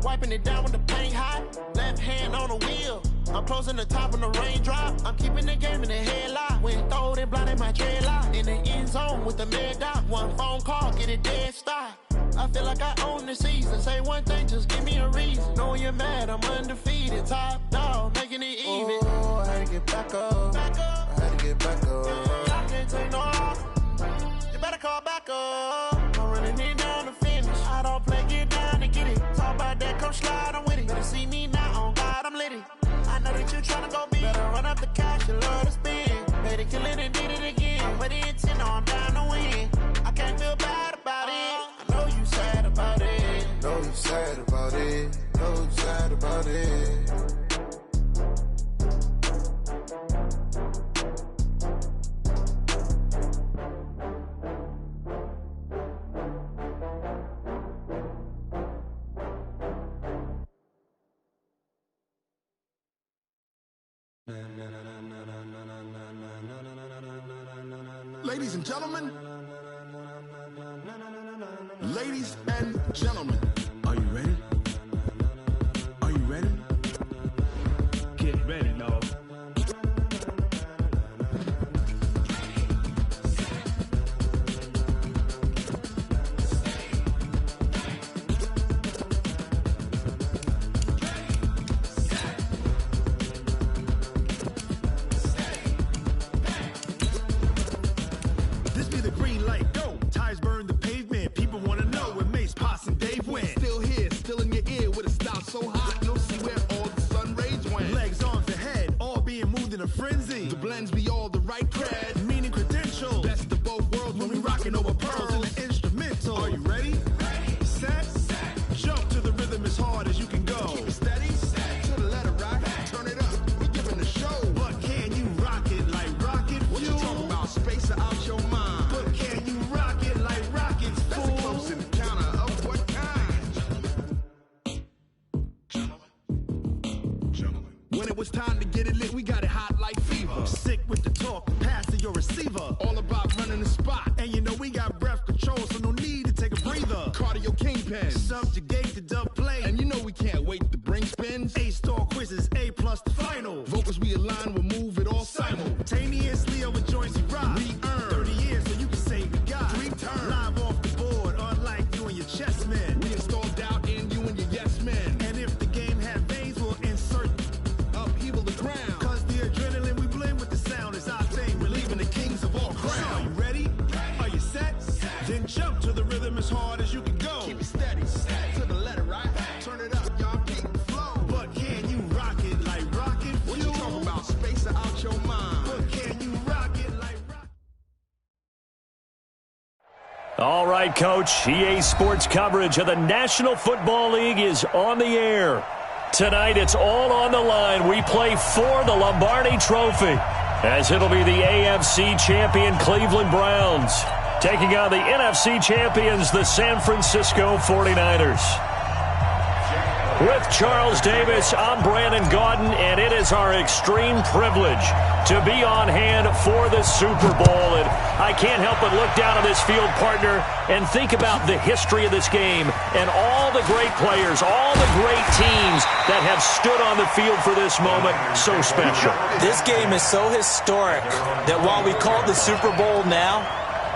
Wiping it down when the paint hot. Left hand on the wheel. I'm closing the top on the raindrop. I'm keeping the game in the headlock. When throwed and blinded my dreadlock. In the end zone with the mad dot. One phone call, get it dead stop. I feel like I own the season. Say one thing, just give me a reason. Knowing you're mad, I'm undefeated. Top dog, making it even. Oh, I had to get back up. I had to get back up. I can't take no off. You better call back up. I'm running it down to finish. I don't play, get down to get it. Talk about that, come slide, I'm with it. Better see me now, on God, I'm lit it. I know that you tryna go big. Better run up the cash, you love to spend. Made it, kill it, and did it again. But the intent, no, I'm down to win. I can't feel bad about it. I know you sad about it. Know you sad about it. Know you sad about it. Ladies and gentlemen, ladies and gentlemen, are you ready? Are you ready? Get ready, y'all. All right, Coach. EA Sports coverage of the National Football League is on the air. Tonight, it's all on the line. We play for the Lombardi Trophy, as it'll be the AFC champion Cleveland Browns taking on the NFC champions, the San Francisco 49ers. With Charles Davis, I'm Brandon Gaudin, and it is our extreme privilege to be on hand for the Super Bowl. And I can't help but look down on this field, partner, and think about the history of this game and all the great players, all the great teams that have stood on the field for this moment. So special. This game is so historic that while we call it the Super Bowl now,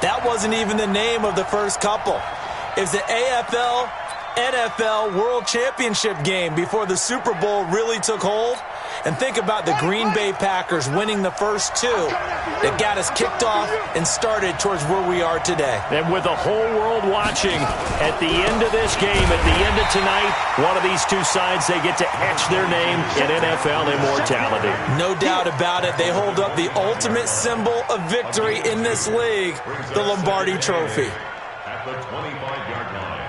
that wasn't even the name of the first couple. It's the AFL NFL World Championship game before the Super Bowl really took hold. And think about the Green Bay Packers winning the first two that got us kicked off and started towards where we are today. And with the whole world watching, at the end of this game, at the end of tonight, one of these two sides, they get to etch their name in NFL immortality. No doubt about it. They hold up the ultimate symbol of victory in this league, the Lombardi Trophy. At the 25-yard line.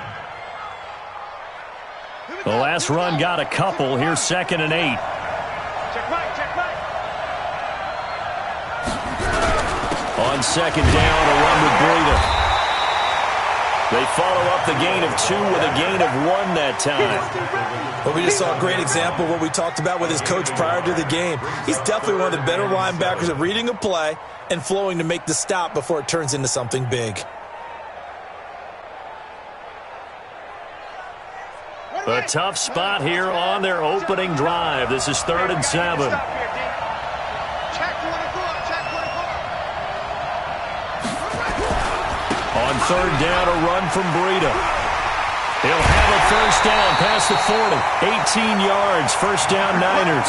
The last run got a couple. Here's 2nd and 8. Check right. On 2nd down, a run with Breida. They follow up the gain of 2 with a gain of 1 that time. Well, we just saw a great example of what we talked about with his coach prior to the game. He's definitely one of the better linebackers at reading a play and flowing to make the stop before it turns into something big. A tough spot here on their opening drive. This is 3rd and 7. On 3rd down, a run from Breida. He'll have a first down past the 40. 18 yards, first down Niners.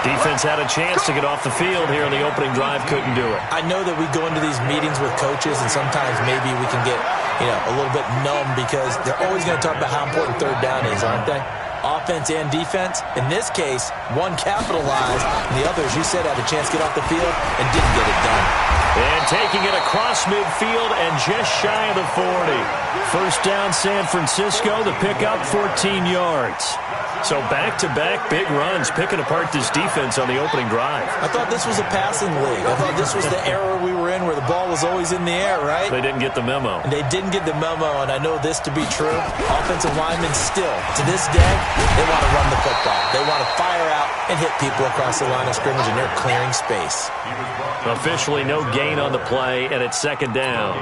Defense had a chance to get off the field here in the opening drive, couldn't do it. I know that we go into these meetings with coaches, and sometimes maybe we can get, a little bit numb because they're always going to talk about how important 3rd down is, aren't they? Offense and defense. In this case, one capitalized, and the other, as you said, had a chance to get off the field and didn't get it done. And taking it across midfield and just shy of the 40. First down San Francisco, the pickup 14 yards. So back-to-back big runs, picking apart this defense on the opening drive. I thought this was a passing league. I thought this was the era we were in where the ball was always in the air, right? They didn't get the memo. And they didn't get the memo, and I know this to be true. Offensive linemen still, to this day, they want to run the football. They want to fire out and hit people across the line of scrimmage, and they're clearing space. Officially no gain on the play, and it's 2nd down.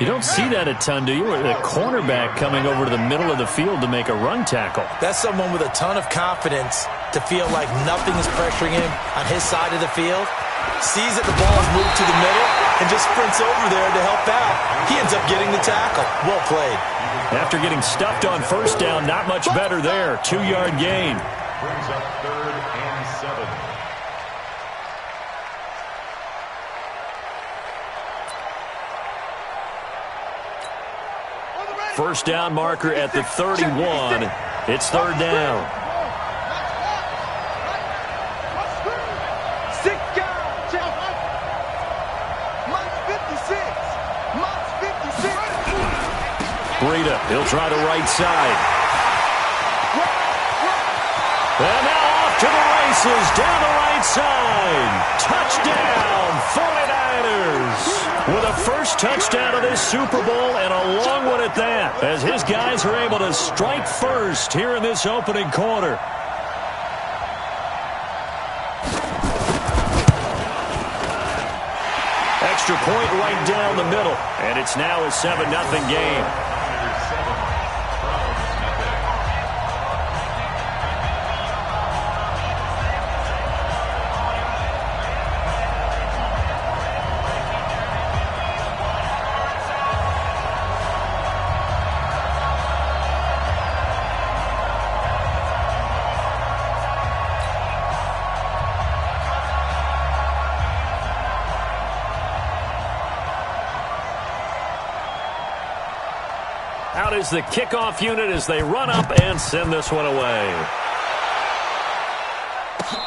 You don't see that a ton, do you? The cornerback coming over to the middle of the field to make a run tackle. That's someone with a ton of confidence to feel like nothing is pressuring him on his side of the field. Sees that the ball's moved to the middle and just sprints over there to help out. He ends up getting the tackle. Well played. After getting stuffed on first down, not much better there. 2-yard gain. Brings up 3rd and 7. First down marker at the 31. It's 3rd down. Breida, he'll try the right side. And now off to the races, down the right side. Touchdown, 49ers. With a first touchdown of this Super Bowl, and a long one at that, as his guys are able to strike first here in this opening quarter. Extra point right down the middle, and it's now a 7-0 game. Out is the kickoff unit as they run up and send this one away.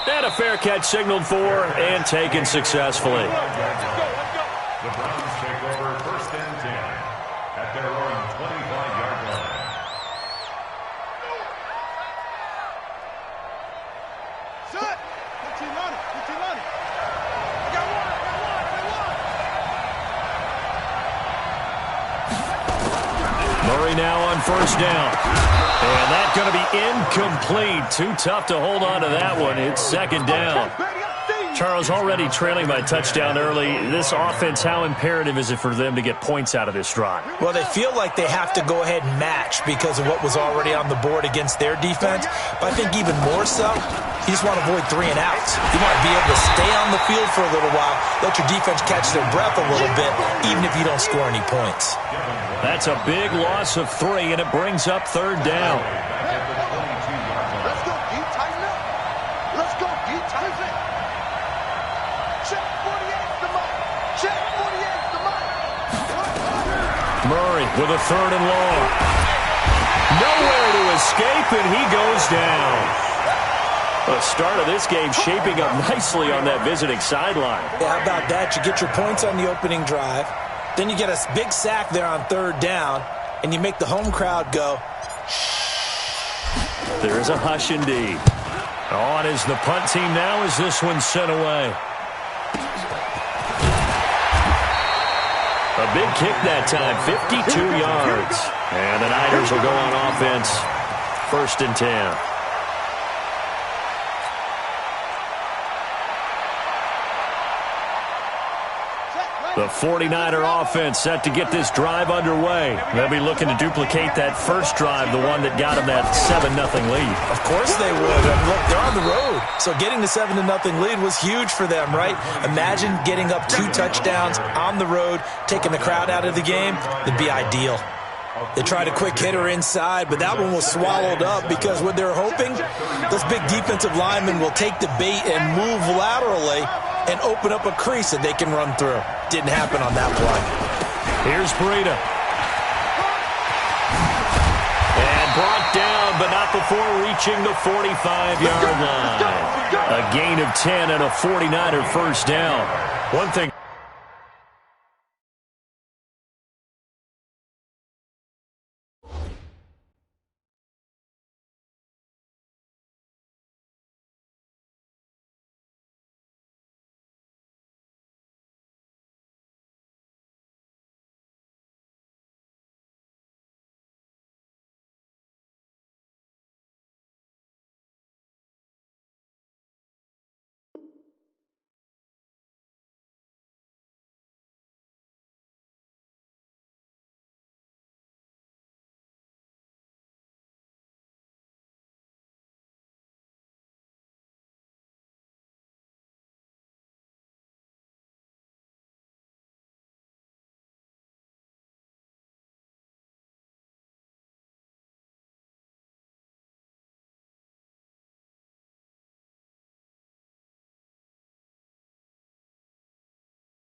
And a fair catch signaled for and taken successfully. The Browns take over 1st and 10 at their own 25-yard line. Shut! Put your on it. Put your on it. I got one. Murray now on first down. And that's going to be incomplete. Too tough to hold on to that one. It's 2nd down. Charles, already trailing by touchdown early. This offense, how imperative is it for them to get points out of this drive? Well, they feel like they have to go ahead and match because of what was already on the board against their defense. But I think even more so, you just want to avoid 3 and outs. You want to be able to stay on the field for a little while, let your defense catch their breath a little bit, even if you don't score any points. That's a big loss of 3, and it brings up 3rd down. Let's go, D. Tighten up. Let's go, D. Tighten up. Check 48 the mic. Check 48 the mic. Murray with a 3rd and long. Nowhere to escape, and he goes down. The start of this game shaping up nicely on that visiting sideline. Yeah, how about that? You get your points on the opening drive. Then you get a big sack there on 3rd down, and you make the home crowd go. There is a hush indeed. On is the punt team now as this one's sent away. A big kick that time, 52 yards. And the Niners will go on offense, 1st and 10. The 49er offense set to get this drive underway. They'll be looking to duplicate that first drive, the one that got them that 7-0 lead. Of course they would. Look, they're on the road. So getting the 7-0 lead was huge for them, right? Imagine getting up 2 touchdowns on the road, taking the crowd out of the game. It'd be ideal. They tried a quick hitter inside, but that one was swallowed up because what they're hoping, those big defensive linemen will take the bait and move laterally and open up a crease that they can run through. Didn't happen on that play. Here's Breida. And brought down, but not before reaching the 45-yard line. A gain of 10 and a 49er first down. One thing.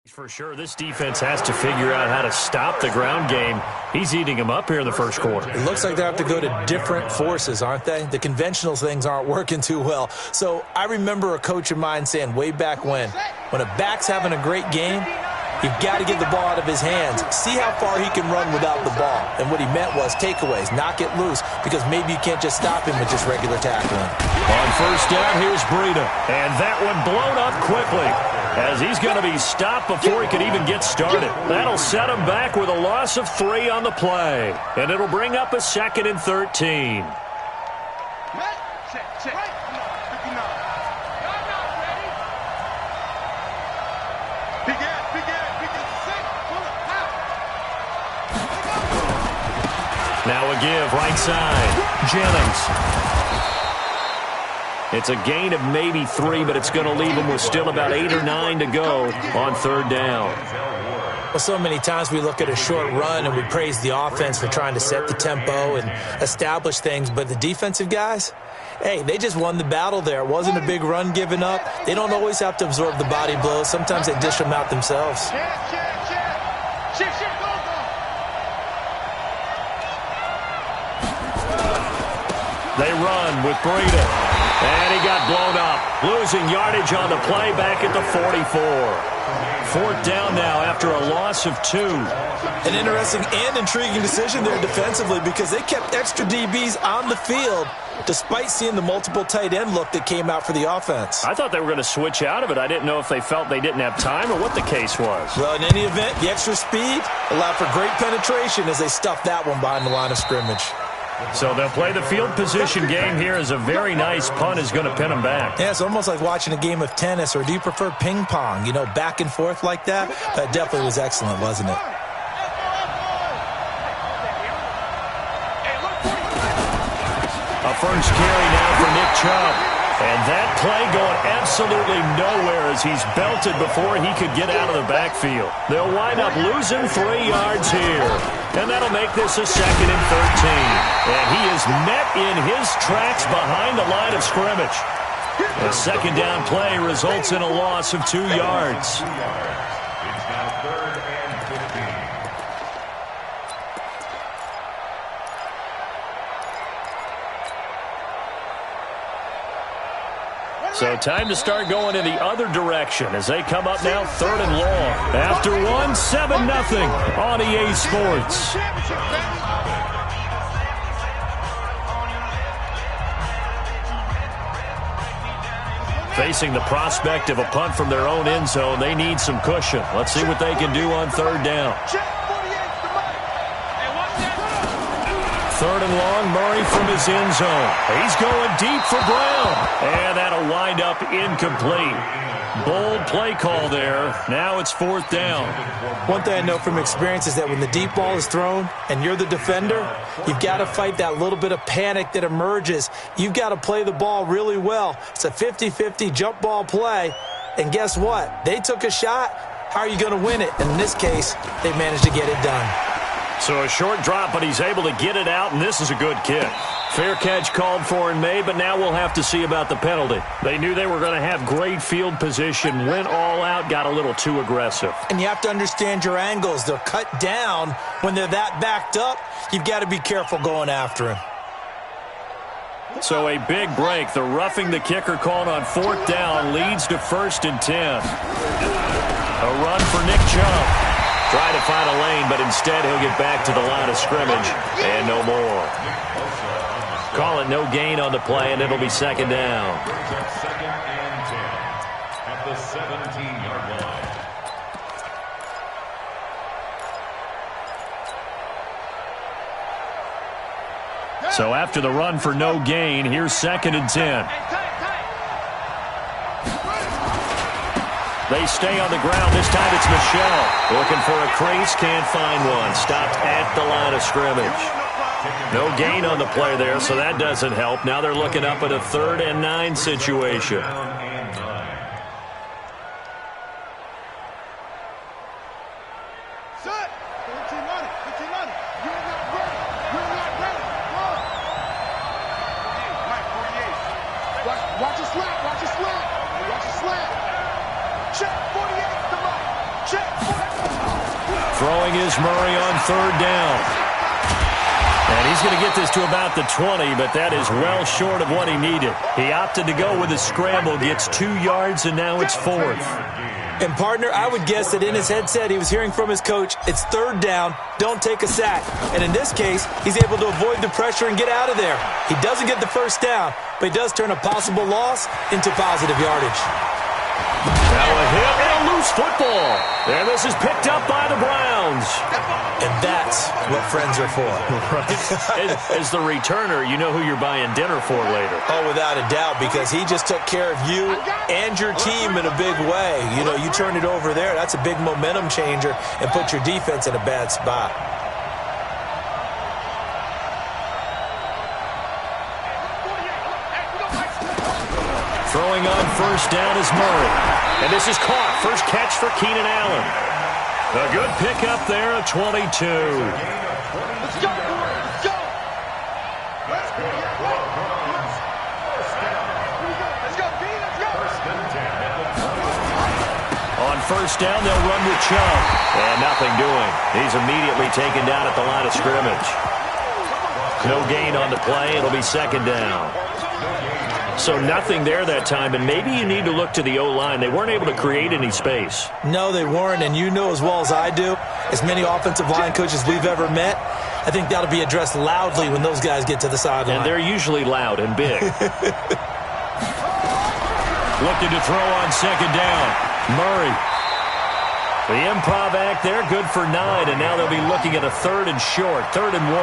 For sure, this defense has to figure out how to stop the ground game. He's eating them up here in the first quarter. It looks like they have to go to different forces, aren't they? The conventional things aren't working too well. So I remember a coach of mine saying way back when a back's having a great game, you've got to get the ball out of his hands. See how far he can run without the ball. And what he meant was takeaways, knock it loose, because maybe you can't just stop him with just regular tackling. On first down, here's Breida. And that one blown up quickly, as he's going to be stopped before he could even get started. That'll set him back with a loss of 3 on the play. And it'll bring up a 2nd and 13. Now a give, right side. Jennings. It's a gain of maybe 3, but it's going to leave him with still about 8 or 9 to go on third down. Well, so many times we look at a short run and we praise the offense for trying to set the tempo and establish things, but the defensive guys, hey, they just won the battle there. It wasn't a big run given up. They don't always have to absorb the body blows. Sometimes they dish them out themselves. They run with Breida. And he got blown up, losing yardage on the play back at the 44. 4th down now after a loss of 2. An interesting and intriguing decision there defensively because they kept extra DBs on the field despite seeing the multiple tight end look that came out for the offense. I thought they were going to switch out of it. I didn't know if they felt they didn't have time or what the case was. Well, in any event, the extra speed allowed for great penetration as they stuffed that one behind the line of scrimmage. So they'll play the field position game here as a very nice punt is going to pin them back. Yeah, it's almost like watching a game of tennis, or do you prefer ping pong? You know, back and forth like that? That definitely was excellent, wasn't it? A first carry now for Nick Chubb. And that play going absolutely nowhere as he's belted before he could get out of the backfield. They'll wind up losing 3 yards here. And that'll make this a 2nd and 13. And he is met in his tracks behind the line of scrimmage. A 2nd down play results in a loss of 2 yards. It's now 3rd and 15. So time to start going in the other direction as they come up now 3rd and long. After 1, 7-0 on EA Sports. Facing the prospect of a punt from their own end zone, they need some cushion. Let's see what they can do on 3rd down. 3rd and long, Murray from his end zone. He's going deep for Brown. And that'll wind up incomplete. Bold play call there. Now it's 4th down. One thing I know from experience is that when the deep ball is thrown and you're the defender, you've got to fight that little bit of panic that emerges. You've got to play the ball really well. It's a 50-50 jump ball play. And guess what? They took a shot. How are you going to win it? And in this case, they managed to get it done. So a short drop, but he's able to get it out, and this is a good kick. Fair catch called for and made, but now we'll have to see about the penalty. They knew they were going to have great field position, went all out, got a little too aggressive. And you have to understand your angles. They're cut down. When they're that backed up, you've got to be careful going after him. So a big break. The roughing the kicker called on 4th down leads to 1st and 10. A run for Nick Chubb. Try to find a lane, but instead he'll get back to the line of scrimmage and no more. Call it no gain on the play, and it'll be 2nd down. 2nd and 10 at the 17-yard line. So after the run for no gain, here's 2nd and 10. They stay on the ground. This time it's Michelle. Looking for a crease, can't find one. Stopped at the line of scrimmage. No gain on the play there, so that doesn't help. Now they're looking up at a 3rd and 9 situation. Watch your slap. Watch your slap. Watch your slap. Check 48 the mark. Check 48. Throwing is Murray on 3rd down. And he's going to get this to about the 20, but that is well short of what he needed. He opted to go with a scramble, gets 2 yards, and now it's 4th. And, partner, I would guess that in his headset he was hearing from his coach, it's 3rd down, don't take a sack. And in this case, he's able to avoid the pressure and get out of there. He doesn't get the 1st down, but he does turn a possible loss into positive yardage. Now a hit and a loose football. And this is picked up by the Browns. And that's what friends are for. Right. As the returner, you know who you're buying dinner for later. Oh, without a doubt, because he just took care of you and your team in a big way. You know, you turn it over there, that's a big momentum changer and put your defense in a bad spot. Throwing on 1st down is Murray. And this is caught. First catch for Keenan Allen. A good pickup there at 22. Let's go, let's go. Let's go, let's go. On 1st down, they'll run with Chubb. And nothing doing. He's immediately taken down at the line of scrimmage. No gain on the play. It'll be 2nd down. So nothing there that time, and maybe you need to look to the O-line. They weren't able to create any space. No, they weren't, and you know as well as I do, as many offensive line coaches we've ever met, I think that'll be addressed loudly when those guys get to the sideline. And they're usually loud and big. Looking to throw on 2nd down. Murray. The improv act there, good for 9, and now they'll be looking at a 3rd and short, 3rd and 1.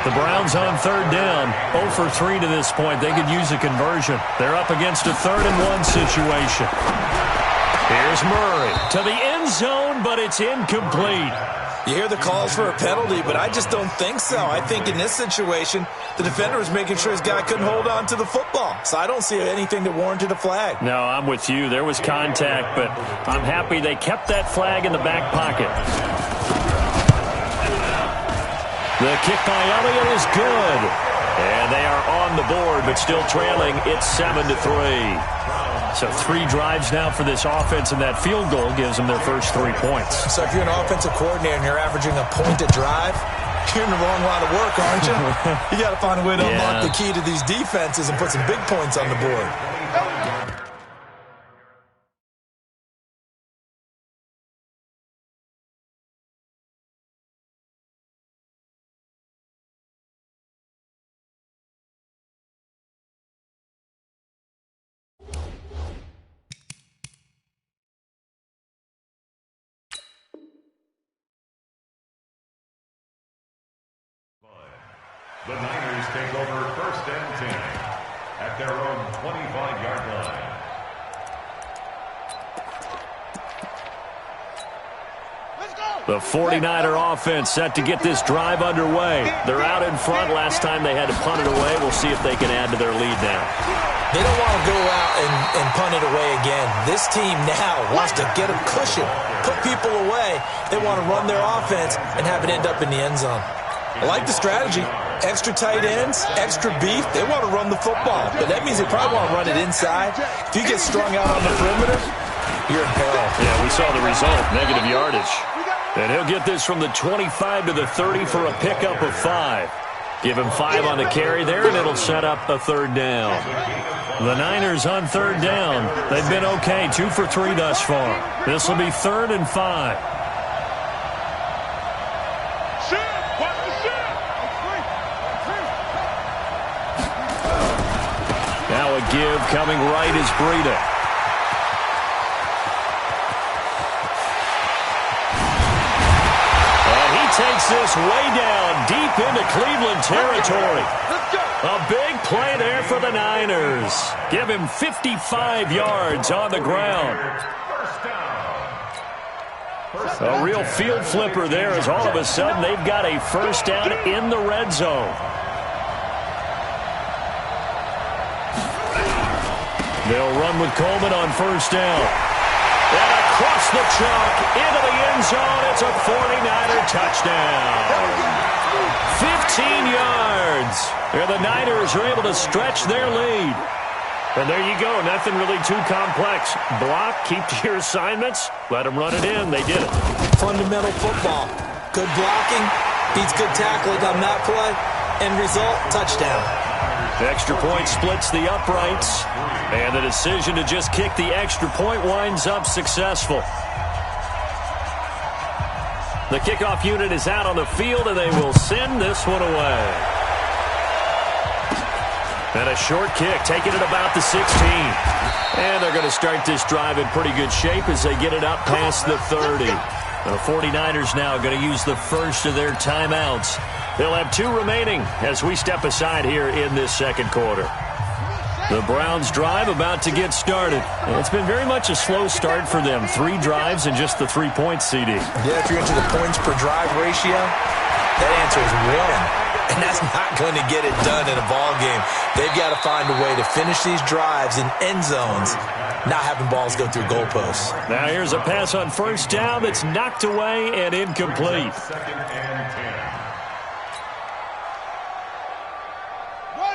The Browns on 3rd down, 0 for 3 to this point. They could use a conversion. They're up against a 3rd and 1 situation. Here's Murray to the end zone, but it's incomplete. You hear the calls for a penalty, but I just don't think so. I think in this situation, the defender was making sure his guy couldn't hold on to the football. So I don't see anything that warranted a flag. No, I'm with you. There was contact, but I'm happy they kept that flag in the back pocket. The kick by Elliott is good. And they are on the board, but still trailing. It's 7-3. So 3 drives now for this offense, and that field goal gives them their first 3 points. So if you're an offensive coordinator and you're averaging a point a drive, you're in the wrong line of work, aren't you? You got to find a way to unlock the key to these defenses and put some big points on the board. The Niners take over 1st and 10 at their own 25-yard line. The 49er offense set to get this drive underway. They're out in front. Last time they had to punt it away. We'll see if they can add to their lead now. They don't want to go out and punt it away again. This team now wants to get a cushion, put people away. They want to run their offense and have it end up in the end zone. I like the strategy. Extra tight ends, extra beef. They want to run the football, but that means they probably want to run it inside. If you get strung out on the perimeter, you're in peril. Yeah, we saw the result, negative yardage. And he'll get this from the 25 to the 30 for a pickup of 5. Give him 5 on the carry there, and it'll set up a third down. The Niners on third down. They've been okay, 2 for 3 thus far. This will be 3rd and 5. Now a give coming right is Breida. Takes this way down, deep into Cleveland territory. A big play there for the Niners. Give him 55 yards on the ground. A real field flipper there as all of a sudden they've got a first down in the red zone. They'll run with Coleman on first down. And across the chalk, into the end zone, it's a 49er touchdown. 15 yards. And the Niners are able to stretch their lead. And there you go, nothing really too complex. Block, keep to your assignments, let them run it in. They did it. Fundamental football. Good blocking, beats good tackling on that play. End result, touchdown. The extra point splits the uprights. And the decision to just kick the extra point winds up successful. The kickoff unit is out on the field, and they will send this one away. And a short kick, taking it about the 16. And they're going to start this drive in pretty good shape as they get it up past the 30. The 49ers now going to use the first of their timeouts. They'll have 2 remaining as we step aside here in this second quarter. The Browns drive about to get started. It's been very much a slow start for them. 3 drives and just the 3 points, CD. Yeah, if you're into the points per drive ratio, that answer is 1. And that's not going to get it done in a ball game. They've got to find a way to finish these drives in end zones, not having balls go through goalposts. Now here's a pass on first down that's knocked away and incomplete.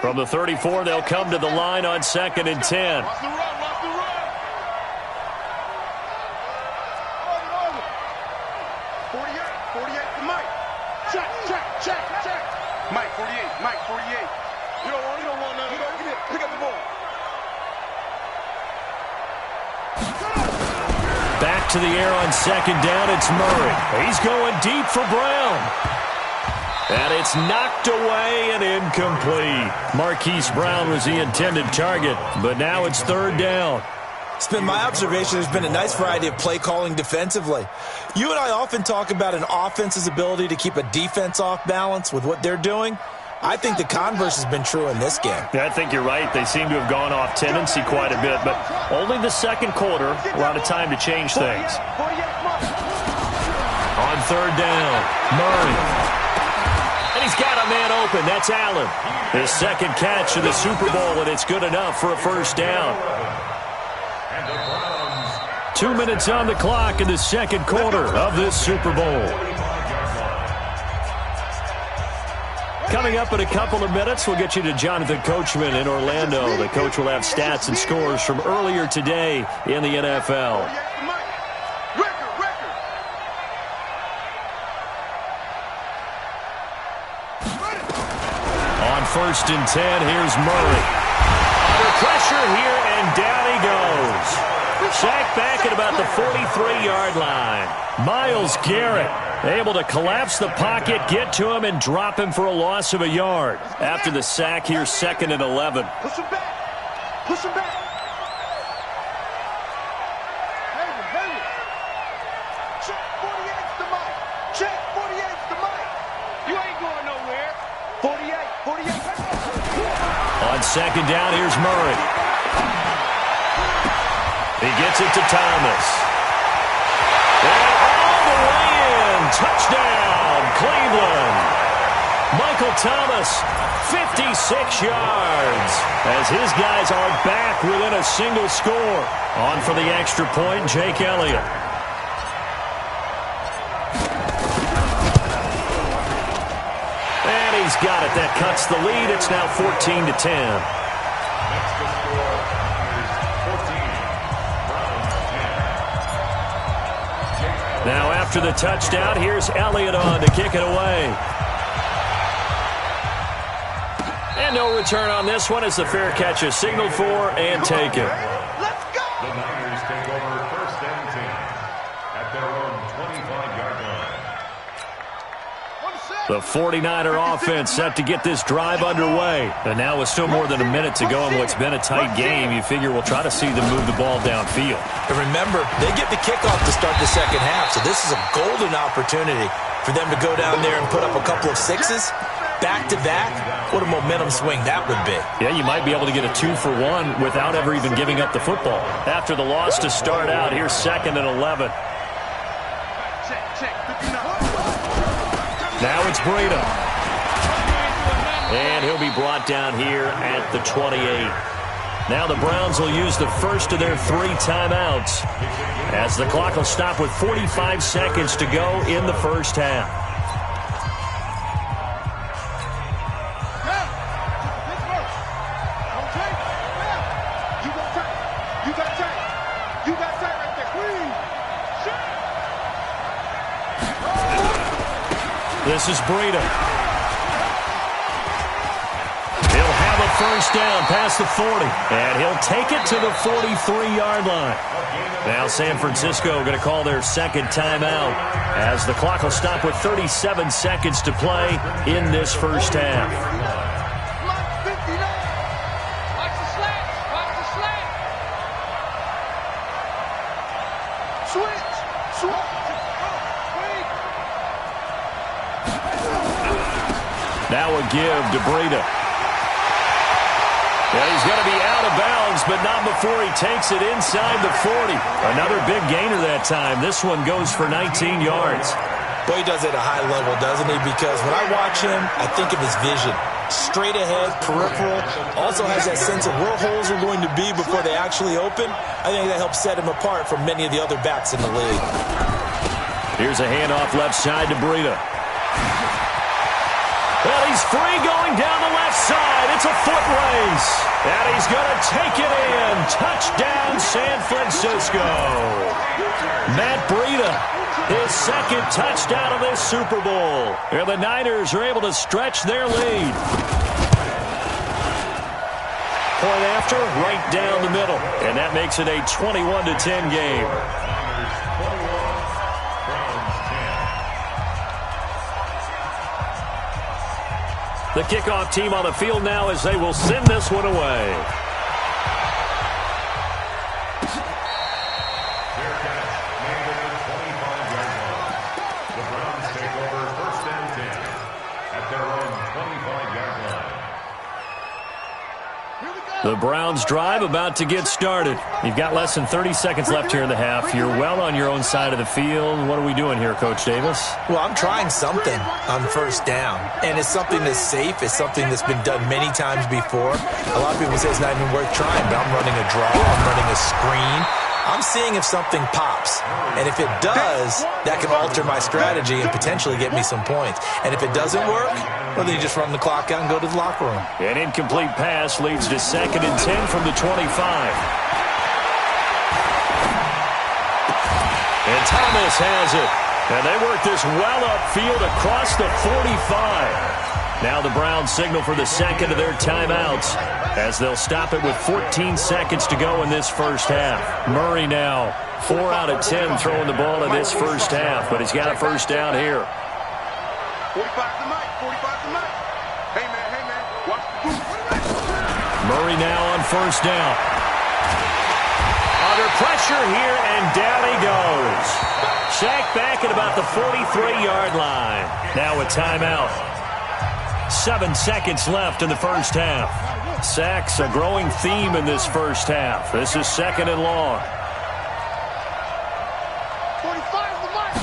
From the 34, they'll come to the line on 2nd and 10. Watch the run, watch the run. 48 to Mike. Check. Mike, 48. You don't want none. Get it. Pick up the ball. Back to the air on 2nd down, it's Murray. He's going deep for Brown. And it's knocked away and incomplete. Marquise Brown was the intended target, but now it's 3rd down. It's been my observation there's been a nice variety of play calling defensively. You and I often talk about an offense's ability to keep a defense off balance with what they're doing. I think the converse has been true in this game. Yeah, I think you're right. They seem to have gone off tendency quite a bit, but only the second quarter, a lot of time to change things. On 3rd down, Murray. And he's got a man open. That's Allen. His 2nd catch of the Super Bowl, and it's good enough for a first down. 2 minutes on the clock in the second quarter of this Super Bowl. Coming up in a couple of minutes, we'll get you to Jonathan Coachman in Orlando. The coach will have stats and scores from earlier today in the NFL. On 1st and 10, here's Murray. Under pressure here, and down he goes. Sacked back at about the 43-yard line. Myles Garrett able to collapse the pocket, get to him, and drop him for a loss of a yard. After the sack, here's 2nd and 11. Push him back. Push him back. Hang him. Check 48's the mic. Check 48's the mic. You ain't going nowhere. 48. On 2nd down, here's Murray. He gets it to Thomas. And all the way in. touchdown, Cleveland. Michael Thomas, 56 yards, as his guys are back within a single score. On for the extra point, Jake Elliott. And he's got it. That cuts the lead. It's now 14-10. Next to score, Niners 14, Browns 10. Now after the touchdown, here's Elliott on to kick it away. And no return on this one as the fair catch is signaled for and taken. Let's go! The Niners take over first and 10 at their own 25-yard line. The 49er offense set to get this drive underway. And now with still more than a minute to go in what's been a tight game, you figure we'll try to see them move the ball downfield. And remember, they get the kickoff to start the second half, so this is a golden opportunity for them to go down there and put up a couple of sixes. Back-to-back, what a momentum swing that would be. Yeah, you might be able to get a 2-for-1 without ever even giving up the football. After the loss to start out, here's 2nd and 11. Now it's Breida. And he'll be brought down here at the 28. Now the Browns will use the first of their 3 timeouts as the clock will stop with 45 seconds to go in the first half. This is Breida. He'll have a first down past the 40. And he'll take it to the 43-yard line. Now San Francisco going to call their second timeout as the clock will stop with 37 seconds to play in this first half. Now a give to Breida. Yeah, he's going to be out of bounds, but not before he takes it inside the 40. Another big gainer that time. This one goes for 19 yards. Boy, he does it at a high level, doesn't he? Because when I watch him, I think of his vision. Straight ahead, peripheral. Also has that sense of where holes are going to be before they actually open. I think that helps set him apart from many of the other backs in the league. Here's a handoff left side to Breida. Well, he's free going down the left side. It's a foot race. And he's going to take it in. Touchdown, San Francisco. Matt Breida, his second touchdown of this Super Bowl. And the Niners are able to stretch their lead. Point after, right down the middle. And that makes it a 21-10 game. The kickoff team on the field now as they will send this one away. Fair catch made at the 25-yard line. The Browns take over first and 10 at their own 25-yard line. The Browns drive about to get started. You've got less than 30 seconds left here in the half. You're well on your own side of the field. What are we doing here, Coach Davis? Well, I'm trying something on first down, and it's something that's safe. It's something that's been done many times before. A lot of people say it's not even worth trying, but I'm running a draw. I'm running a screen. I'm seeing if something pops, and if it does, that can alter my strategy and potentially get me some points. And if it doesn't work, well, then you just run the clock out and go to the locker room. An incomplete pass leads to 2nd and 10 from the 25. And Thomas has it. And they work this well upfield across the 45. Now the Browns signal for the second of their timeouts as they'll stop it with 14 seconds to go in this first half. Murray now 4 out of 10 throwing the ball in this first half, but he's got a first down here. 45 to Mike. 45 to Mike. Hey, man. Watch the boots. Murray now on first down. Under pressure here, and down he goes. Sacked back at about the 43-yard line. Now a timeout. 7 seconds left in the first half. Sacks a growing theme in this first half. This is 2nd and long. 45 to Mike.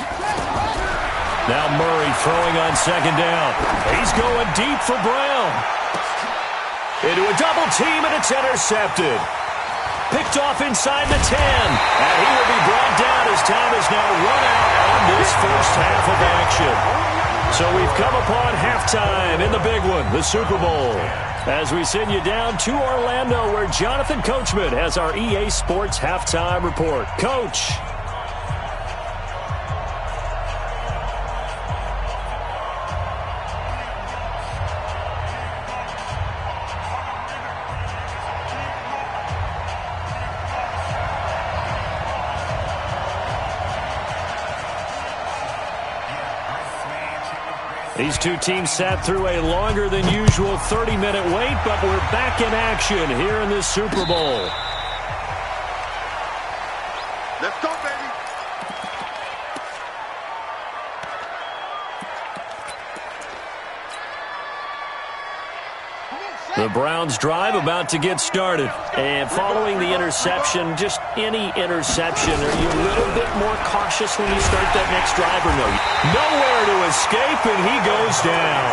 Now Murray throwing on second down. He's going deep for Brown. Into a double team, and it's intercepted. Picked off inside the 10. And he will be brought down as time is now run out on this first half of action. So we've come upon halftime in the big one, the Super Bowl. As we send you down to Orlando, where Jonathan Coachman has our EA Sports halftime report. Coach. These two teams sat through a longer than usual 30-minute wait, but we're back in action here in this Super Bowl. Let's go, baby. The Browns drive about to get started. And following the interception, just any interception, are you a little bit more cautious when you start that next drive or no? Nowhere to escape, and he goes down.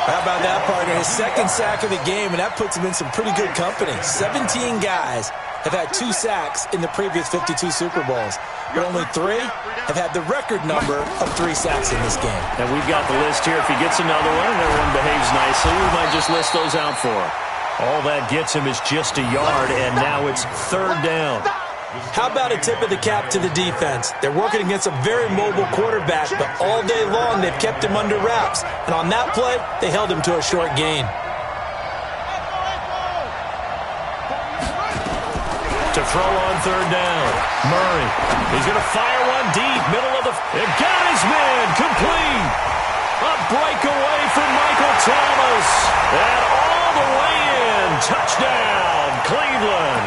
How about that, partner? His second sack of the game, and that puts him in some pretty good company. 17 guys have had 2 sacks in the previous 52 Super Bowls, but only 3 have had the record number of 3 sacks in this game. And we've got the list here. If he gets another one and everyone behaves nicely, we might just list those out for him. All that gets him is just a yard, and now it's 3rd down. How about a tip of the cap to the defense? They're working against a very mobile quarterback, but all day long they've kept him under wraps. And on that play, they held him to a short gain. To throw on 3rd down. Murray. He's going to fire one deep. Middle of the... It got his man. Complete. A breakaway from Michael Thomas. And all the way in. Touchdown, Cleveland.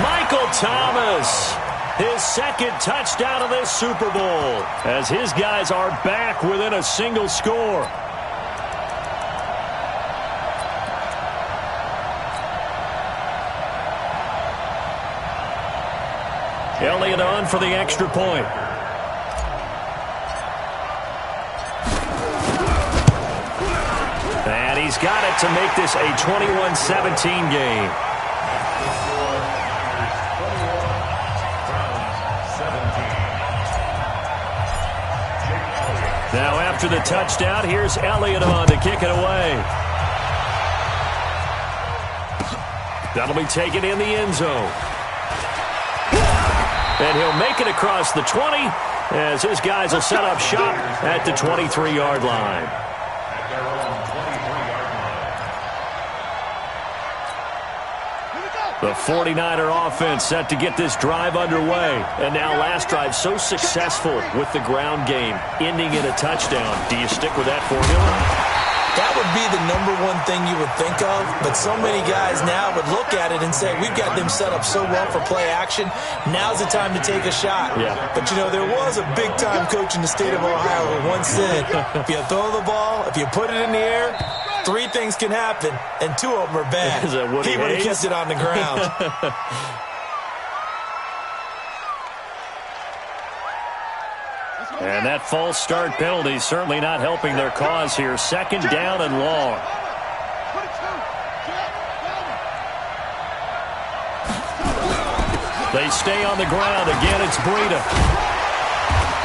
Michael Thomas. His 2nd touchdown of this Super Bowl. As his guys are back within a single score. Elliott on for the extra point. And he's got it to make this a 21-17 game. Now after the touchdown, here's Elliott on to kick it away. That'll be taken in the end zone. And he'll make it across the 20 as his guys will set up shop at the 23-yard line. The 49er offense set to get this drive underway. And now last drive so successful with the ground game, ending in a touchdown. Do you stick with that formula? That would be the #1 thing you would think of, but so many guys now would look at it and say, we've got them set up so well for play action, now's the time to take a shot. Yeah. But, you know, there was a big-time coach in the state of Ohio who once said, if you throw the ball, if you put it in the air, 3 things can happen, and 2 of them are bad. He would have kept it on the ground. And that false start penalty certainly not helping their cause here. 2nd down and long. They stay on the ground. Again, it's Breida.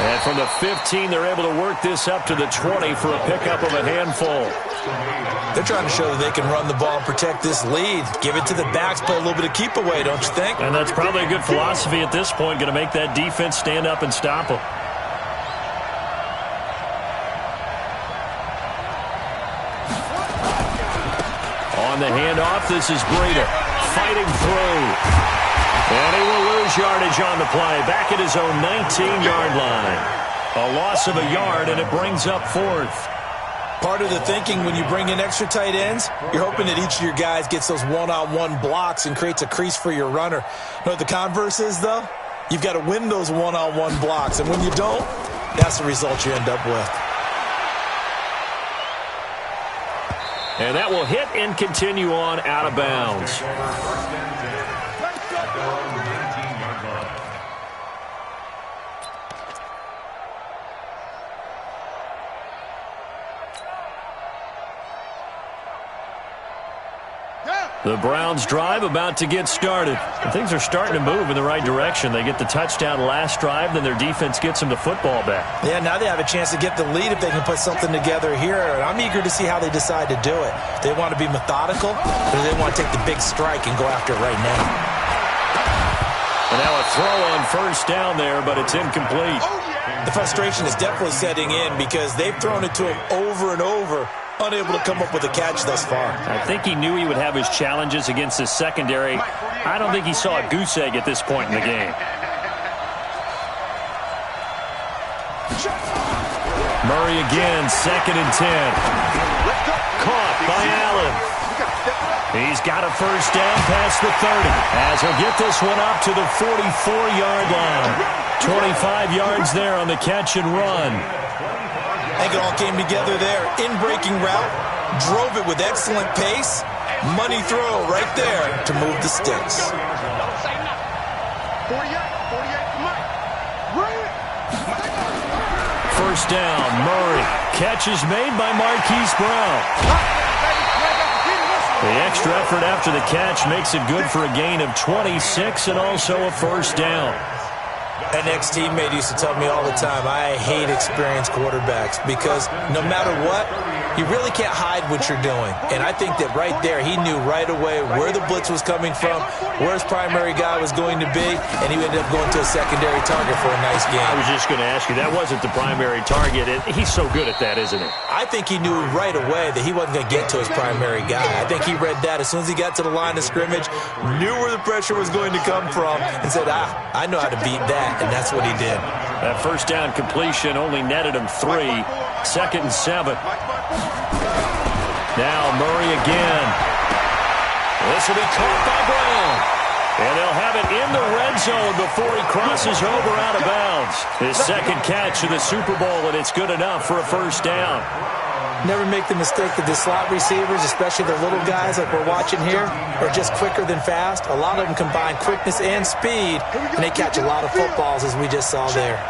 And from the 15, they're able to work this up to the 20 for a pickup of a handful. They're trying to show that they can run the ball and protect this lead. Give it to the backs, play a little bit of keep away, don't you think? And that's probably a good philosophy at this point, going to make that defense stand up and stop them. On the handoff, this is Breida fighting through. And he will lose yardage on the play. Back at his own 19-yard line. A loss of a yard, and it brings up 4th. Part of the thinking when you bring in extra tight ends, you're hoping that each of your guys gets those one-on-one blocks and creates a crease for your runner. You know what the converse is, though? You've got to win those one-on-one blocks, and when you don't, that's the result you end up with. And that will hit and continue on out of bounds. The Browns' drive about to get started. And things are starting to move in the right direction. They get the touchdown last drive, then their defense gets them the football back. Yeah, now they have a chance to get the lead if they can put something together here. And I'm eager to see how they decide to do it. They want to be methodical, or they want to take the big strike and go after it right now. And now a throw on first down there, but it's incomplete. The frustration is definitely setting in because they've thrown it to him over and over, unable to come up with a catch thus far. I think he knew he would have his challenges against his secondary. I don't think he saw a goose egg at this point in the game. Murray again, 2nd and 10. Caught by Allen. He's got a first down past the 30 as he'll get this one up to the 44-yard line. 25 yards there on the catch and run. I think it all came together there. In-breaking route, drove it with excellent pace. Money throw right there to move the sticks. First down, Murray. Catch is made by Marquise Brown. The extra effort after the catch makes it good for a gain of 26 and also a first down. An ex-teammate used to tell me all the time, I hate experienced quarterbacks because no matter what, you really can't hide what you're doing. And I think that right there, he knew right away where the blitz was coming from, where his primary guy was going to be, and he ended up going to a secondary target for a nice game. I was just going to ask you, that wasn't the primary target. He's so good at that, isn't he? I think he knew right away that he wasn't going to get to his primary guy. I think he read that as soon as he got to the line of scrimmage, knew where the pressure was going to come from, and said, I know how to beat that, and that's what he did. That first down completion only netted him 3. 2nd and 7. Now Murray again. This will be caught by Brown. And they'll have it in the red zone before he crosses over out of bounds. His second catch of the Super Bowl, and it's good enough for a first down. Never make the mistake that the slot receivers, especially the little guys like we're watching here, are just quicker than fast. A lot of them combine quickness and speed, and they catch a lot of footballs, as we just saw there.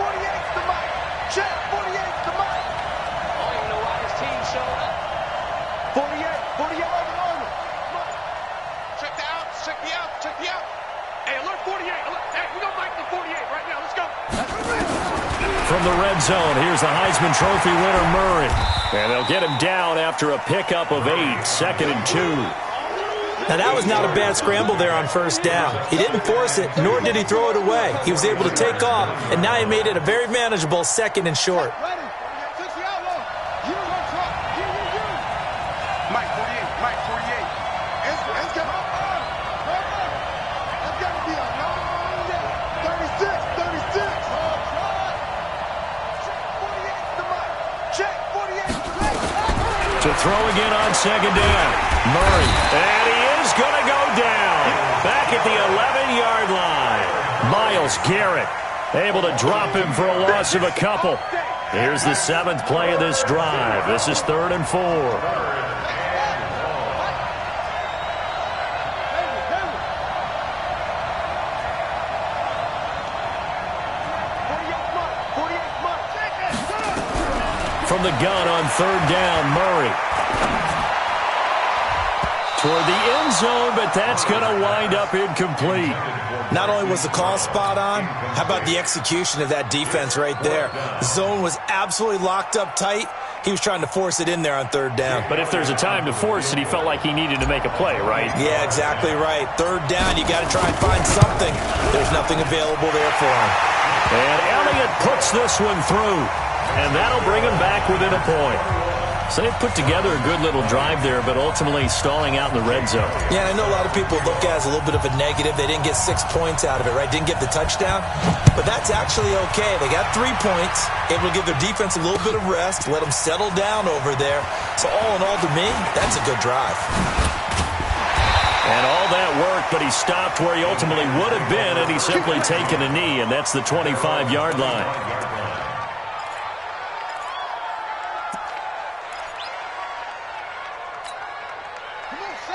From the red zone, here's the Heisman Trophy winner, Murray. And they'll get him down after a pickup of 8, 2nd and 2. Now, that was not a bad scramble there on first down. He didn't force it, nor did he throw it away. He was able to take off, and now he made it a very manageable 2nd and short. To throw again on 2nd down. Murray. And he is going to go down. Back at the 11-yard line. Myles Garrett able to drop him for a loss of a couple. Here's the 7th play of this drive. This is 3rd and 4. From the gun on 3rd down, Murray. Toward the end zone, but that's going to wind up incomplete. Not only was the call spot on, how about the execution of that defense right there? The zone was absolutely locked up tight. He was trying to force it in there on 3rd down. But if there's a time to force it, he felt like he needed to make a play, right? Yeah, exactly right. 3rd down, you got to try and find something. There's nothing available there for him. And Elliott puts this one through. And that'll bring him back within a point. So they've put together a good little drive there, but ultimately stalling out in the red zone. Yeah, and I know a lot of people look at it as a little bit of a negative. They didn't get 6 points out of it, right? Didn't get the touchdown. But that's actually okay. They got 3 points, able to give their defense a little bit of rest, let them settle down over there. So all in all, to me, that's a good drive. And all that work, but he stopped where he ultimately would have been, and he's simply taken a knee, and that's the 25-yard line.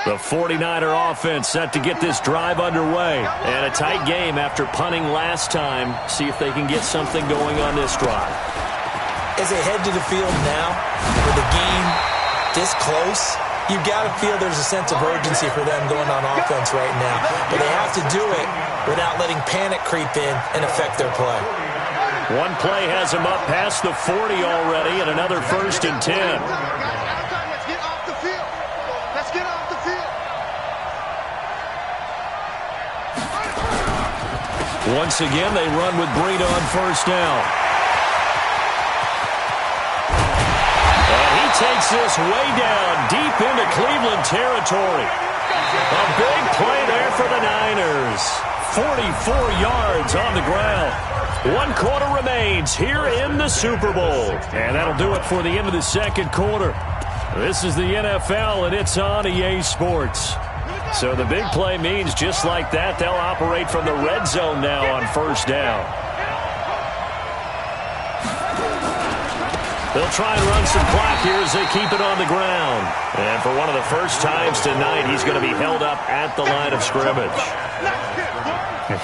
The 49er offense set to get this drive underway. And a tight game after punting last time. See if they can get something going on this drive. As they head to the field now, with the game this close, You've got to feel there's a sense of urgency for them going on offense right now. But they have to do it without letting panic creep in and affect their play. One play has him up past the 40 already, and another 1st and 10. Let's get off the field. Let's get off the field. Once again, they run with Breida on 1st down. And he takes this way down, deep into Cleveland territory. A big play there for the Niners. 44 yards on the ground. 1 quarter remains here in the Super Bowl. And that'll do it for the end of the 2nd quarter. This is the NFL, and it's on EA Sports. So the big play means just like that, they'll operate from the red zone now on 1st down. They'll try and run some clock here as they keep it on the ground. And for one of the first times tonight, he's going to be held up at the line of scrimmage.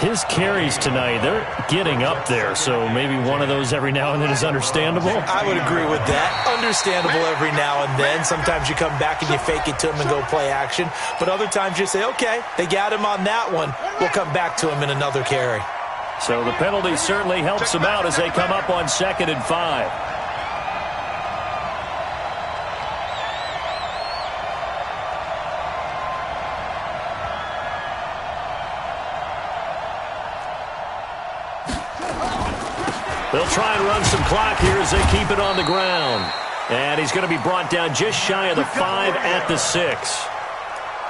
His carries tonight, they're getting up there, so maybe one of those every now and then is understandable. I would agree with that. Understandable every now and then. Sometimes you come back and you fake it to him and go play action. But other times you say, okay, they got him on that one. We'll come back to him in another carry. So the penalty certainly helps them out as they come up on 2nd and 5. They'll try and run some clock here as they keep it on the ground. And he's going to be brought down just shy of the 5 at the 6.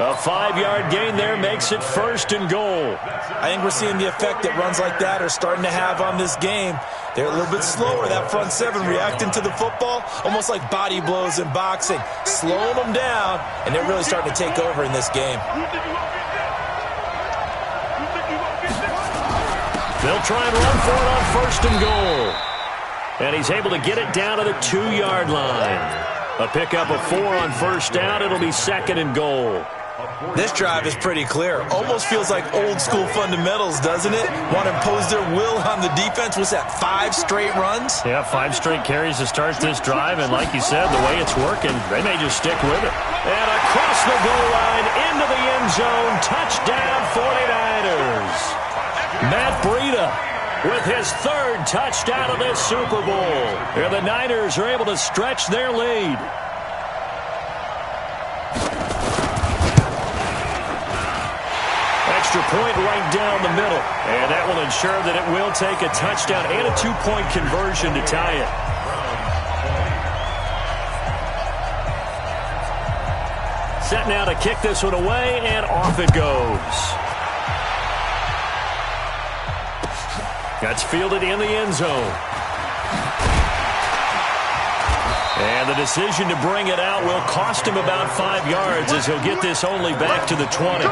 A 5-yard gain there makes it 1st and goal. I think we're seeing the effect that runs like that are starting to have on this game. They're a little bit slower, that front 7 reacting to the football, almost like body blows in boxing, slowing them down, and they're really starting to take over in this game. They'll try and run for it on 1st and goal. And he's able to get it down to the 2-yard line. A pickup of 4 on 1st down. It'll be 2nd and goal. This drive is pretty clear. Almost feels like old school fundamentals, doesn't it? Want to impose their will on the defense. Was that 5 straight runs? Yeah, 5 straight carries to start this drive. And like you said, the way it's working, they may just stick with it. And across the goal line, into the end zone. Touchdown 49ers. Matt Breida with his 3rd touchdown of this Super Bowl. And the Niners are able to stretch their lead. Extra point right down the middle. And that will ensure that it will take a touchdown and a 2-point conversion to tie it. Set now to kick this one away, and off it goes. That's fielded in the end zone. And the decision to bring it out will cost him about 5 yards as he'll get this only back to the 20.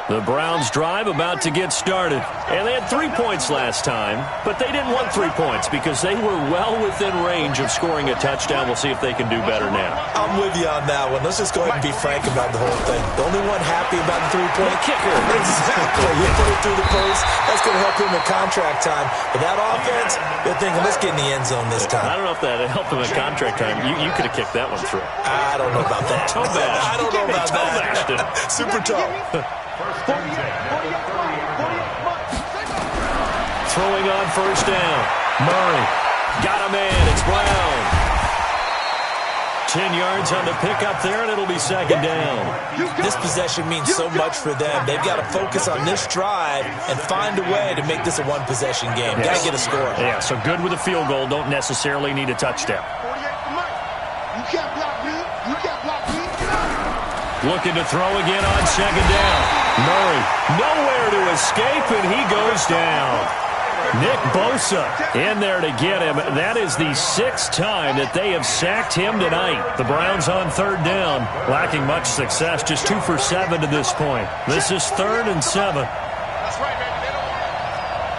The Browns drive about to get started. And they had 3 points last time, but they didn't want 3 points because they were well within range of scoring a touchdown. We'll see if they can do better now. I'm with you on that one. Let's just go ahead and be frank about the whole thing. The only one happy about the 3-point kicker. Exactly. You put it through the post. That's going to help him in contract time. But that offense, they're thinking, let's get in the end zone this time. I don't know if that helped him in contract time. You could have kicked that one through. I don't know about that. Toe bash. I don't know about that. Super toe. Throwing on 1st down. Murray. Got a man. It's Brown. 10 yards on the pickup there, and it'll be 2nd down. This possession means so much for them. They've got to focus on this drive and find a way to make this a one-possession game. Yes. Got to get a score. Yeah, so good with a field goal. Don't necessarily need a touchdown. You can't block me. You can't block me. Looking to throw again on 2nd down. Murray, nowhere to escape, and he goes down. Nick Bosa in there to get him. That is the 6th time that they have sacked him tonight. The Browns on 3rd down, lacking much success, just 2 for 7 to this point. This is 3rd and 7. That's right, baby. They don't want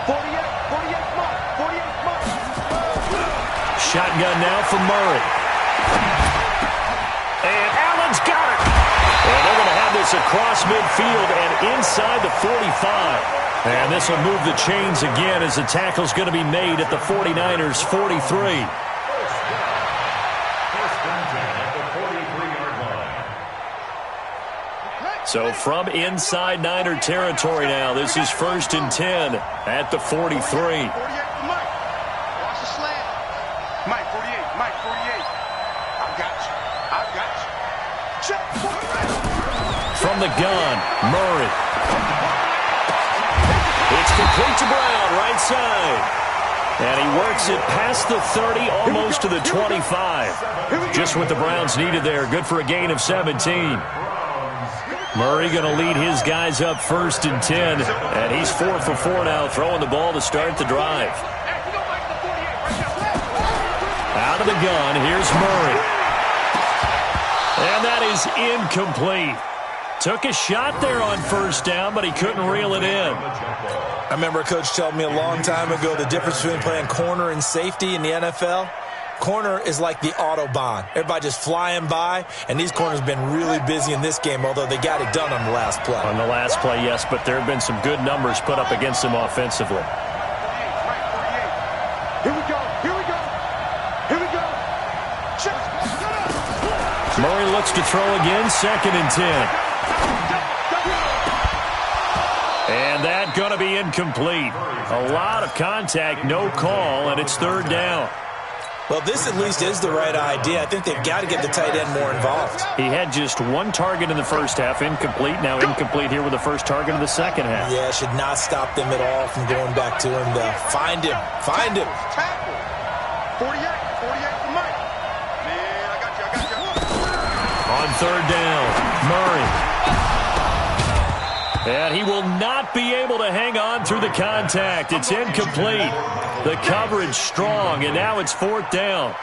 it. 48 mark. 48 mark. Shotgun now for Murray. And Allen's got it. And they're going to have run this across midfield and inside the 45. And this will move the chains again as the tackle's going to be made at the 49ers' 43. So from inside Niner territory now, this is 1st and 10 at the 43. 48 to Mike. Watch the slant. Mike, 48. Mike, 48. I've got you. I've got you. Check. From the gun, Murray. It's complete to Brown, right side. And he works it past the 30, almost to the 25. Just what the Browns needed there. Good for a gain of 17. Murray going to lead his guys up 1st and 10. And he's 4 for 4 now, throwing the ball to start the drive. Out of the gun, here's Murray. And that is incomplete. Took a shot there on 1st down, but he couldn't reel it in. I remember a coach told me a long time ago the difference between playing corner and safety in the NFL. Corner is like the Autobahn. Everybody just flying by, and these corners have been really busy in this game, although they got it done on the last play. On the last play, yes, but there have been some good numbers put up against them offensively. Here we go. Here we go. Here we go. Check. Murray looks to throw again, 2nd and 10. And that going to be incomplete. A lot of contact, no call, and it's 3rd down. Well, this at least is the right idea. I think they've got to get the tight end more involved. He had just 1 target in the first half, incomplete. Now incomplete here with the first target in the second half. Yeah, should not stop them at all from going back to him to find him. Find him. Tackle. 48 to Mike. Man, I got you. On 3rd down, Murray. And he will not be able to hang on through the contact. It's incomplete. The coverage strong, and now it's 4th down.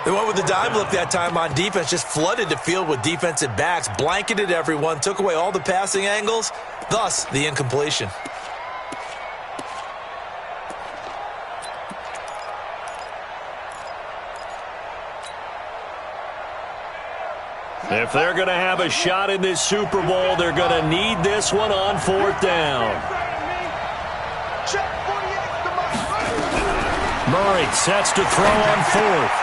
They went with the dime look that time on defense, just flooded the field with defensive backs, blanketed everyone, took away all the passing angles, thus the incompletion. If they're going to have a shot in this Super Bowl, they're going to need this one on 4th down. Murray sets to throw on 4th.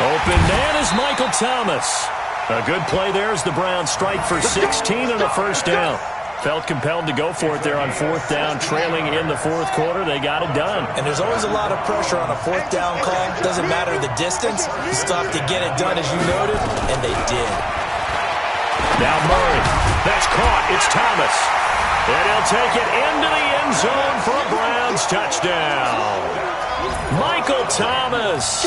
Open man is Michael Thomas. A good play there as the Browns strike for 16 and a 1st down. Felt compelled to go for it there on 4th down, trailing in the 4th quarter. They got it done. And there's always a lot of pressure on a 4th down call. Doesn't matter the distance. You still have to get it done, as you noted, and they did. Now Murray. That's caught. It's Thomas. And he'll take it into the end zone for a Browns touchdown. Michael Thomas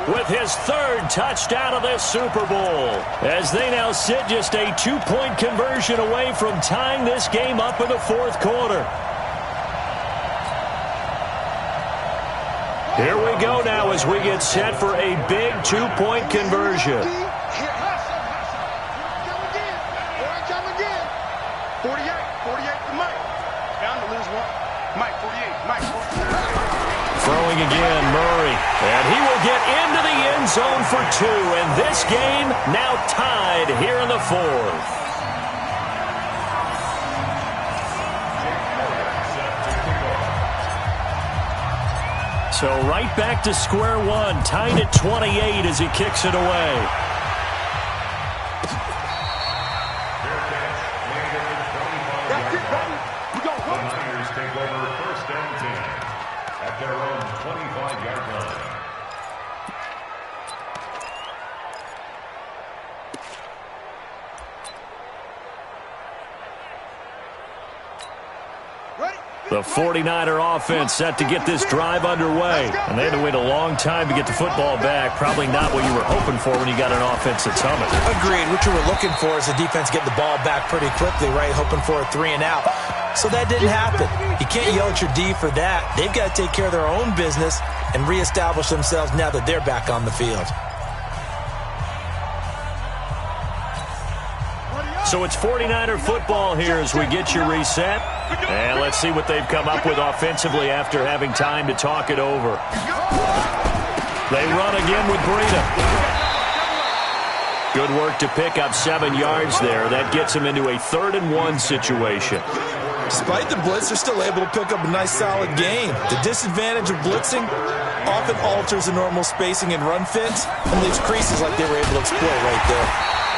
with his 3rd touchdown of this Super Bowl, as they now sit just a 2-point conversion away from tying this game up in the 4th quarter. Here we go now as we get set for a big 2-point conversion. 48 to Mike. Bound to lose one. Mike, 48. Mike, 48. Throwing again, Murray. And he will get into the end zone for 2. And this game now tied here in the 4th. So right back to square one. Tied at 28 as he kicks it away. Their own 25-yard line. The 49er offense set to get this drive underway. And they had to wait a long time to get the football back. Probably not what you were hoping for when you got an offense that's humming. Agreed. What you were looking for is the defense get the ball back pretty quickly, right? Hoping for a 3 and out. So that didn't happen. You can't yell at your D for that. They've got to take care of their own business and reestablish themselves now that they're back on the field. So it's 49er football here as we get you reset. And let's see what they've come up with offensively after having time to talk it over. They run again with Breida. Good work to pick up 7 yards there. That gets him into a 3rd-and-1 situation. Despite the blitz, they're still able to pick up a nice, solid gain. The disadvantage of blitzing often alters the normal spacing and run fits and leaves creases like they were able to exploit right there.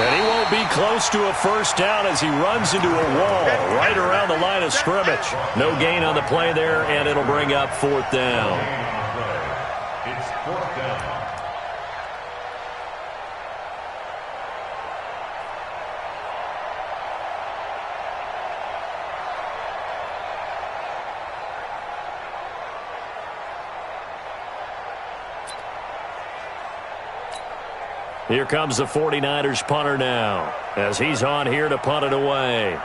And he won't be close to a first down as he runs into a wall right around the line of scrimmage. No gain on the play there, and it'll bring up 4th down. It's 4th down. Here comes the 49ers punter now as he's on here to punt it away.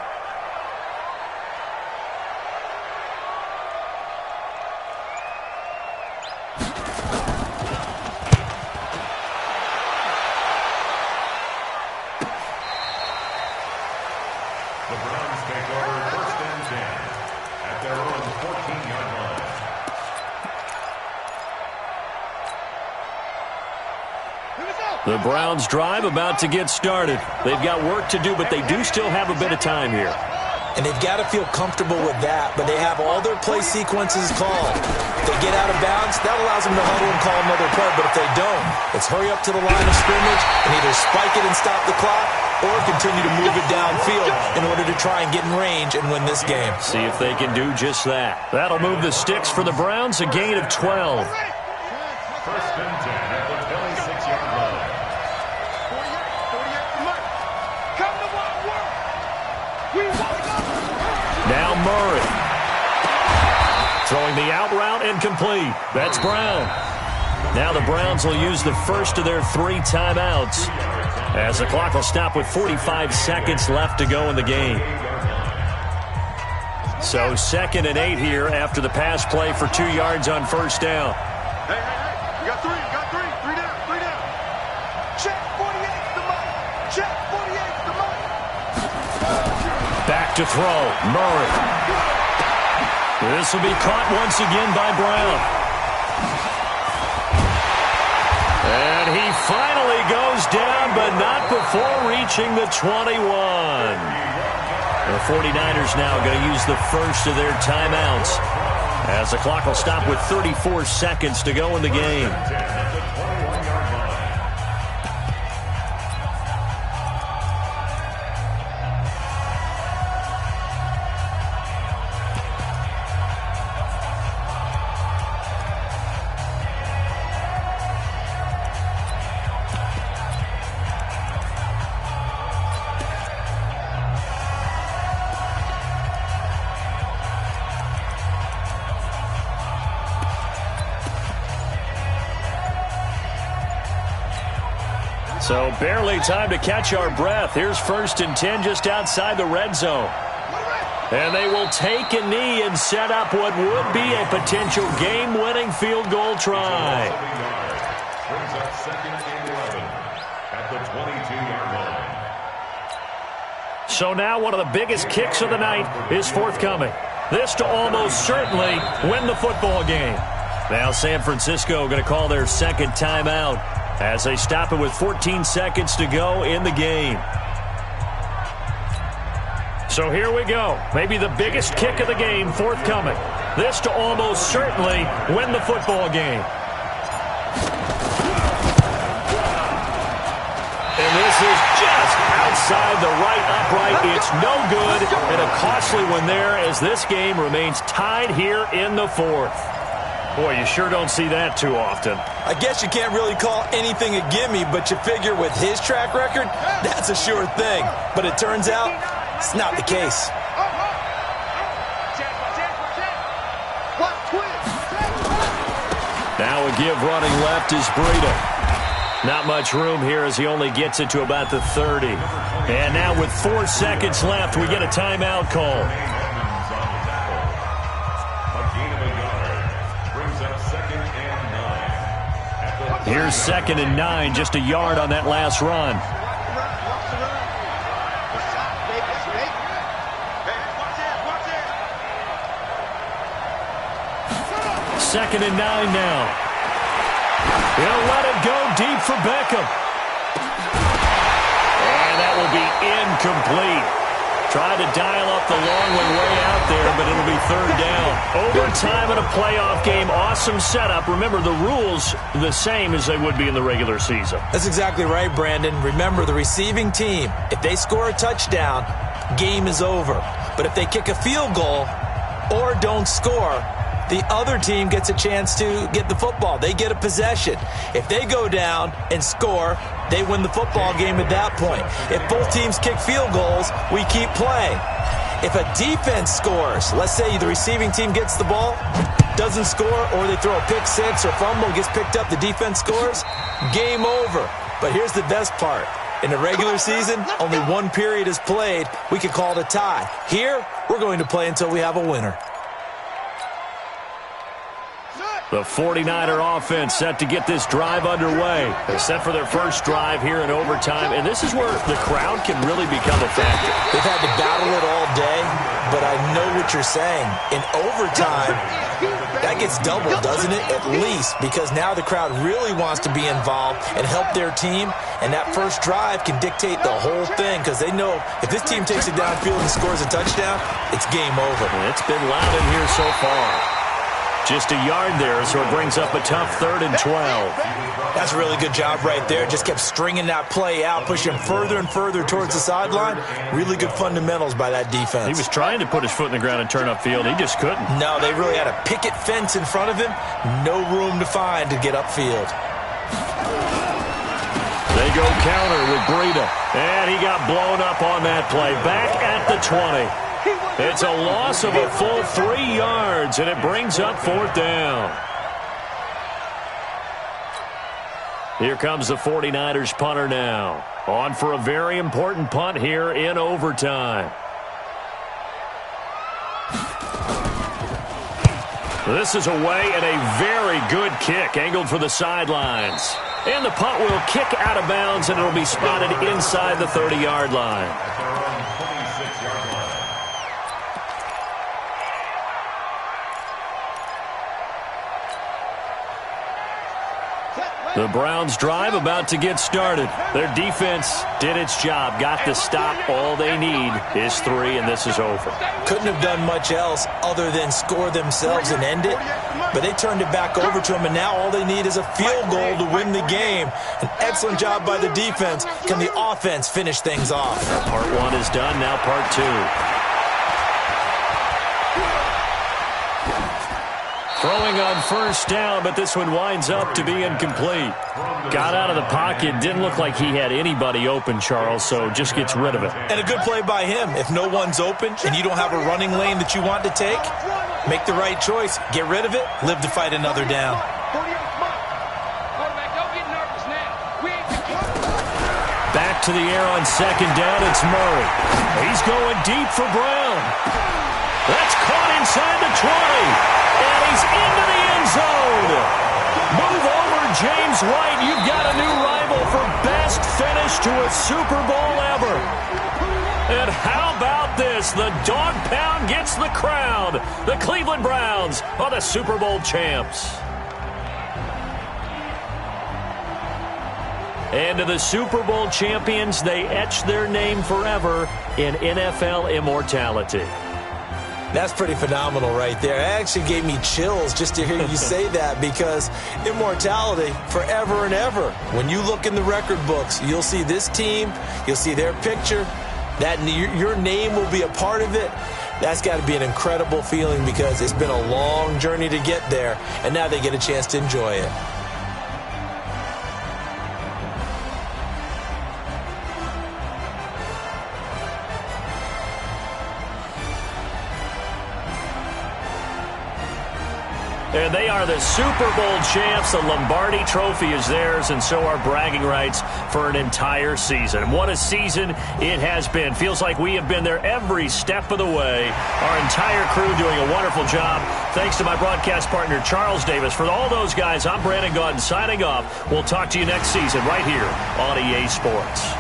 The Browns take over 1st and 10 at their own 14-yard line. The Browns drive about to get started. They've got work to do, but they do still have a bit of time here. And they've got to feel comfortable with that, but they have all their play sequences called. If they get out of bounds, that allows them to huddle and call another play, but if they don't, it's hurry up to the line of scrimmage and either spike it and stop the clock or continue to move it downfield in order to try and get in range and win this game. See if they can do just that. That'll move the sticks for the Browns, a gain of 12. 1st and 10 at the 26-yard line. Now Murray. Throwing the out route and complete. That's Brown. Now the Browns will use the first of their 3 timeouts as the clock will stop with 45 seconds left to go in the game. So 2nd and 8 here after the pass play for 2 yards on 1st down. Hey, you got 3, three down. Check 48's the money. Check 48's the money. Back to throw. Murray. This will be caught once again by Brown. And he finally goes down, but not before reaching the 21. The 49ers now going to use the first of their timeouts as the clock will stop with 34 seconds to go in the game. So barely time to catch our breath. Here's 1st and 10 just outside the red zone. And they will take a knee and set up what would be a potential game-winning field goal try. Brings up 2nd and 11 at the 22-yard line. So now one of the biggest kicks of the night is forthcoming. This to almost certainly win the football game. Now San Francisco going to call their 2nd timeout as they stop it with 14 seconds to go in the game. So here we go. Maybe the biggest kick of the game forthcoming. This to almost certainly win the football game. And this is just outside the right upright. It's no good, and a costly one there as this game remains tied here in the 4th. Boy, you sure don't see that too often. I guess you can't really call anything a gimme, but you figure with his track record, that's a sure thing. But it turns out it's not the case. Now a give running left is Breida. Not much room here as he only gets it to about the 30. And now with 4 seconds left, we get a timeout call. Here's 2nd and 9, just a yard on that last run. Second and 9 now. He'll let it go deep for Beckham. will be incomplete. Tried to dial up the long one way out there, but it'll be third down. Overtime in a playoff game. Awesome setup. Remember, the rules the same as they would be in the regular season. That's exactly right, Brandon. Remember, the receiving team, if they score a touchdown, game is over. But if they kick a field goal or don't score, the other team gets a chance to get the football. They get a possession. If they go down and score, they win the football game at that point. If both teams kick field goals, we keep playing. If a defense scores, let's say the receiving team gets the ball, doesn't score, or they throw a pick six or fumble, gets picked up, the defense scores, game over. But here's the best part. In the regular season, only one period is played. We could call it a tie. Here, we're going to play until we have a winner. The 49er offense set to get this drive underway. They're set for their first drive here in overtime, and this is where the crowd can really become a factor. They've had to battle it all day, but I know what you're saying. In overtime, that gets doubled, doesn't it? At least, because now the crowd really wants to be involved and help their team, and that first drive can dictate the whole thing, because they know if this team takes it downfield and scores a touchdown, it's game over. And it's been loud in here so far. Just a yard there, so it brings up a tough 3rd and 12. That's a really good job right there. Just kept stringing that play out, pushing him further and further towards the sideline. Really good fundamentals by that defense. He was trying to put his foot in the ground and turn upfield. He just couldn't. No, they really had a picket fence in front of him. No room to find to get upfield. They go counter with Breida. And he got blown up on that play. Back at the 20. It's a loss of a full 3 yards, and it brings up 4th down. Here comes the 49ers punter now. On for a very important punt here in overtime. This is away and a very good kick, angled for the sidelines. And the punt will kick out of bounds, and it'll be spotted inside the 30-yard line. The Browns drive about to get started. Their defense did its job, got the stop. All they need is 3, and this is over. Couldn't have done much else other than score themselves and end it, but they turned it back over to them, and now all they need is a field goal to win the game. An excellent job by the defense. Can the offense finish things off? Part 1 is done, now part 2. Throwing on first down, but this one winds up to be incomplete. Got out of the pocket. Didn't look like he had anybody open, Charles, so just gets rid of it. And a good play by him. If no one's open and you don't have a running lane that you want to take, make the right choice. Get rid of it. Live to fight another down. Back to the air on second down. It's Murray. He's going deep for Brown. That's caught inside the 20. And he's into the end zone. Move over, James White. You've got a new rival for best finish to a Super Bowl ever. And how about this? The dog pound gets the crown. The Cleveland Browns are the Super Bowl champs. And to the Super Bowl champions, they etch their name forever in NFL immortality. That's pretty phenomenal right there. It actually gave me chills just to hear you say that, because immortality forever and ever. When you look in the record books, you'll see this team, you'll see their picture, that your name will be a part of it. That's got to be an incredible feeling, because it's been a long journey to get there, and now they get a chance to enjoy it. And they are the Super Bowl champs. The Lombardi Trophy is theirs, and so are bragging rights for an entire season. What a season it has been. Feels like we have been there every step of the way. Our entire crew doing a wonderful job. Thanks to my broadcast partner, Charles Davis. For all those guys, I'm Brandon Gaudin signing off. We'll talk to you next season right here on EA Sports.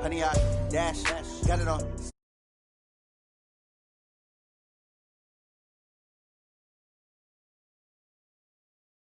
Honey, I dash, got it on